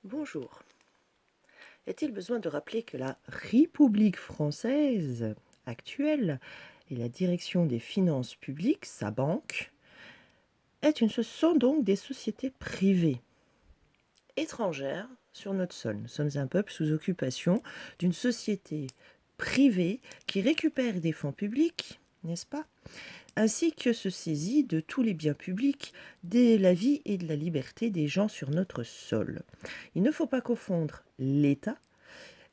Bonjour. Est-il besoin de rappeler que la République française actuelle et la direction des finances publiques, sa banque, ce sont donc des sociétés privées étrangères sur notre sol. Nous sommes un peuple sous occupation d'une société privée qui récupère des fonds publics, n'est-ce pas, ainsi que se saisit de tous les biens publics, de la vie et de la liberté des gens sur notre sol. Il ne faut pas confondre l'État,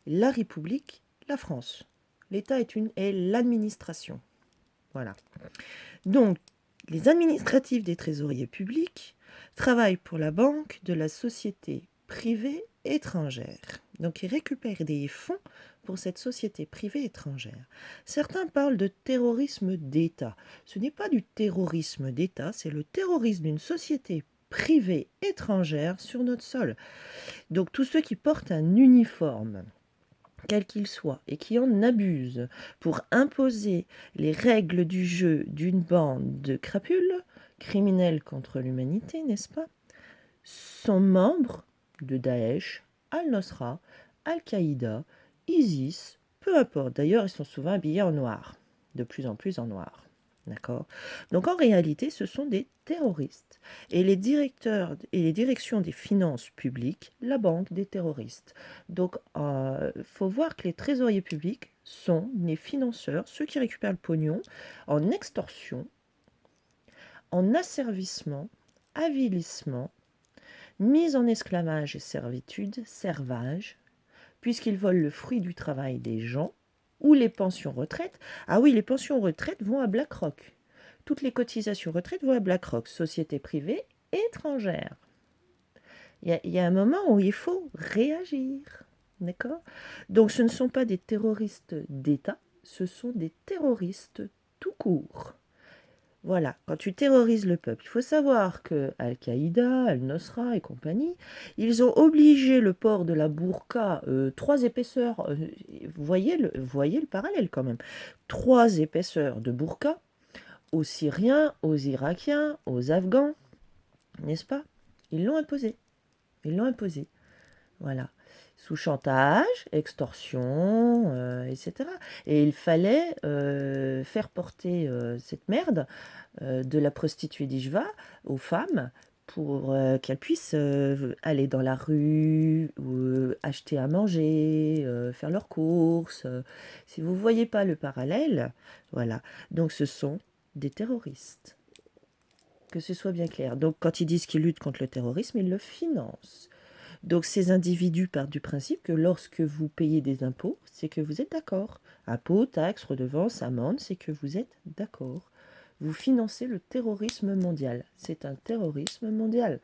la République, la France. L'État est l'administration. Voilà. Donc, les administratifs des trésoriers publics travaillent pour la banque de la société privée étrangère. Donc, ils récupèrent des fonds pour cette société privée étrangère. Certains parlent de terrorisme d'État. Ce n'est pas du terrorisme d'État, c'est le terrorisme d'une société privée étrangère sur notre sol. Donc, tous ceux qui portent un uniforme, quel qu'il soit, et qui en abusent pour imposer les règles du jeu d'une bande de crapules, criminels contre l'humanité, n'est-ce pas, sont membres de Daesh, Al-Nosra, Al-Qaïda, ISIS, peu importe. D'ailleurs, ils sont souvent habillés en noir, de plus en plus en noir. D'accord. Donc en réalité, ce sont des terroristes. Et les directeurs et les directions des finances publiques, la banque des terroristes. Donc faut voir que les trésoriers publics sont les financeurs, ceux qui récupèrent le pognon en extorsion, en asservissement, avilissement, mise en esclavage et servitude, servage, puisqu'ils volent le fruit du travail des gens, ou les pensions retraites. Ah oui, les pensions retraites vont à BlackRock. Toutes les cotisations retraites vont à BlackRock, société privée étrangère. Il y a un moment où il faut réagir. D'accord. Donc ce ne sont pas des terroristes d'État, ce sont des terroristes tout court. Voilà, quand tu terrorises le peuple, il faut savoir que Al-Qaïda, Al-Nosra et compagnie, ils ont obligé le port de la burqa, 3 épaisseurs, vous voyez le parallèle quand même, 3 épaisseurs de burqa aux Syriens, aux Irakiens, aux Afghans, n'est-ce pas? Ils l'ont imposé, ils l'ont imposé, voilà. Sous chantage, extorsion, etc. Et il fallait faire porter cette merde de la prostituée d'Ijva aux femmes pour qu'elles puissent aller dans la rue, ou acheter à manger, faire leurs courses. Si vous ne voyez pas le parallèle, voilà. Donc ce sont des terroristes. Que ce soit bien clair. Donc quand ils disent qu'ils luttent contre le terrorisme, ils le financent. Donc ces individus partent du principe que lorsque vous payez des impôts, c'est que vous êtes d'accord. Impôts, taxes, redevances, amendes, c'est que vous êtes d'accord. Vous financez le terrorisme mondial. C'est un terrorisme mondial.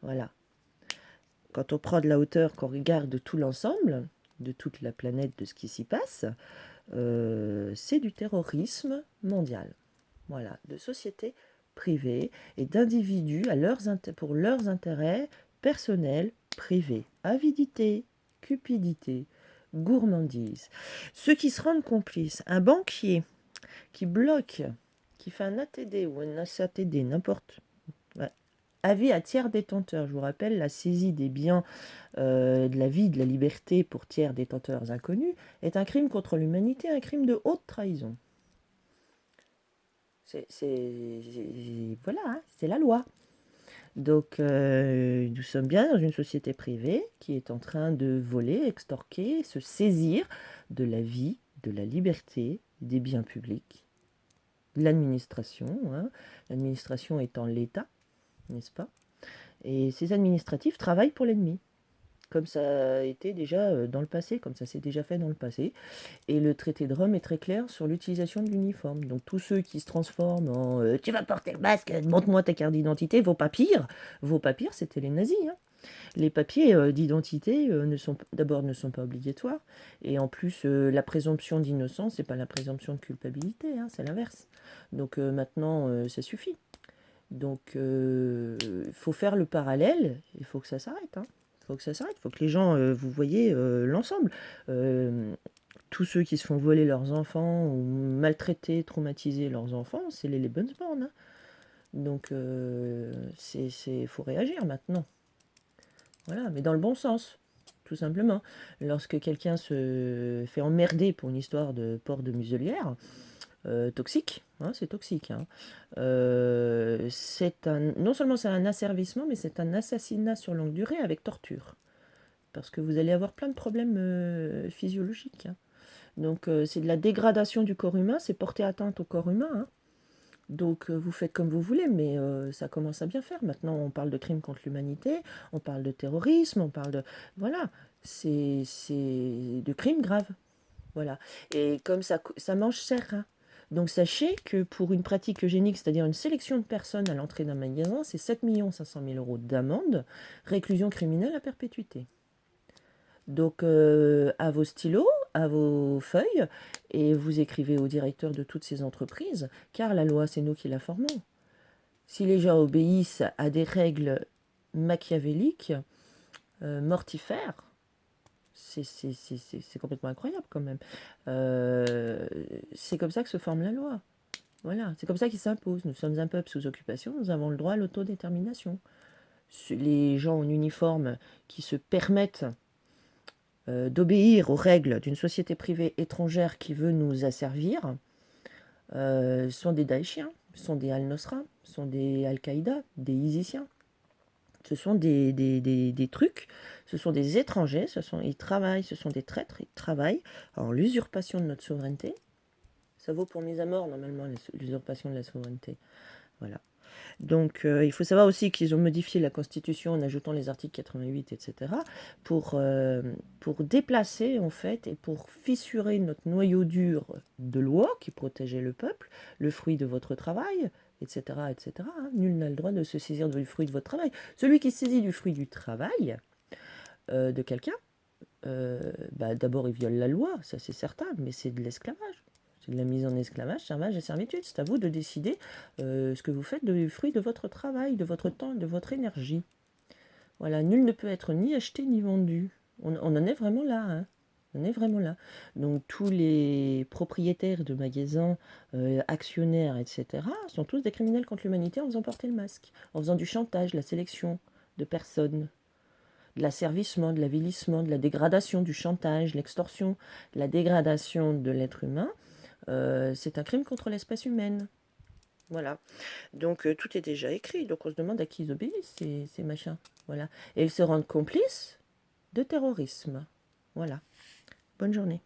Voilà. Quand on prend de la hauteur, qu'on regarde tout l'ensemble, de toute la planète, de ce qui s'y passe, c'est du terrorisme mondial. Voilà, de sociétés privées et d'individus pour leurs intérêts personnels privés. Avidité, cupidité, gourmandise. Ceux qui se rendent complices, un banquier qui bloque, qui fait un ATD ou un SATD, n'importe. Ouais. Avis à tiers détenteur, je vous rappelle, la saisie des biens de la vie, de la liberté pour tiers détenteurs inconnus est un crime contre l'humanité, un crime de haute trahison. Voilà, hein, c'est la loi. Donc, nous sommes bien dans une société privée qui est en train de voler, extorquer, se saisir de la vie, de la liberté, des biens publics, de l'administration, hein, l'administration étant l'État, n'est-ce pas? Et ces administratifs travaillent pour l'ennemi, comme ça a été déjà dans le passé, comme ça s'est déjà fait dans le passé. Et le traité de Rome est très clair sur l'utilisation de l'uniforme. Donc tous ceux qui se transforment en tu vas porter le masque, montre-moi ta carte d'identité, vos papiers, c'était les nazis. Hein. Les papiers d'identité d'abord ne sont pas obligatoires. Et en plus, la présomption d'innocence, c'est pas la présomption de culpabilité, hein, c'est l'inverse. Donc maintenant, ça suffit. Donc il faut faire le parallèle, il faut que ça s'arrête. Hein. Il faut que ça s'arrête, il faut que les gens, vous voyez l'ensemble. Tous ceux qui se font voler leurs enfants ou maltraiter, traumatiser leurs enfants, c'est les Lebensborn. Hein. Donc, faut réagir maintenant. Voilà, mais dans le bon sens, tout simplement. Lorsque quelqu'un se fait emmerder pour une histoire de port de muselière, toxique, hein, c'est toxique, hein, non seulement c'est un asservissement, mais c'est un assassinat sur longue durée avec torture. Parce que vous allez avoir plein de problèmes physiologiques, hein. Donc c'est de la dégradation du corps humain, c'est porter atteinte au corps humain, hein. Donc vous faites comme vous voulez, mais ça commence à bien faire. Maintenant, on parle de crimes contre l'humanité, on parle de terrorisme, on parle de... Voilà, c'est de crimes graves. Voilà. Et comme ça mange cher, hein. Donc sachez que pour une pratique eugénique, c'est-à-dire une sélection de personnes à l'entrée d'un magasin, c'est 7 500 000 € d'amende, réclusion criminelle à perpétuité. Donc, à vos stylos, à vos feuilles, et vous écrivez au directeur de toutes ces entreprises, car la loi, c'est nous qui la formons. Si les gens obéissent à des règles machiavéliques, mortifères, c'est complètement incroyable quand même. C'est comme ça que se forme la loi. Voilà, c'est comme ça qu'il s'impose. Nous sommes un peuple sous occupation, nous avons le droit à l'autodétermination. Les gens en uniforme qui se permettent d'obéir aux règles d'une société privée étrangère qui veut nous asservir, sont des Daeshiens, sont des Al-Nosra, sont des Al-Qaïda, des Isisiens. Ce sont des trucs, ce sont des étrangers, ils travaillent, ce sont des traîtres, ils travaillent en l'usurpation de notre souveraineté. Ça vaut pour mise à mort, normalement, l'usurpation de la souveraineté. Voilà. Donc, il faut savoir aussi qu'ils ont modifié la Constitution en ajoutant les articles 88, etc., pour déplacer, en fait, et pour fissurer notre noyau dur de loi qui protégeait le peuple, le fruit de votre travail, etc., etc. Hein. Nul n'a le droit de se saisir du fruit de votre travail. Celui qui se saisit du fruit du travail de quelqu'un, d'abord, il viole la loi, ça c'est certain, mais c'est de l'esclavage. C'est de la mise en esclavage, servage et servitude. C'est à vous de décider ce que vous faites du fruit de votre travail, de votre temps, de votre énergie. Voilà, nul ne peut être ni acheté ni vendu. On en est vraiment là, hein. On est vraiment là. Donc tous les propriétaires de magasins, actionnaires, etc., sont tous des criminels contre l'humanité en faisant porter le masque, en faisant du chantage, la sélection de personnes, de l'asservissement, de l'avilissement, de la dégradation, du chantage, l'extorsion, la dégradation de l'être humain. C'est un crime contre l'espèce humaine. Voilà. Donc tout est déjà écrit. Donc on se demande à qui ils obéissent, ces machins. Voilà. Et ils se rendent complices de terrorisme. Voilà. Bonne journée.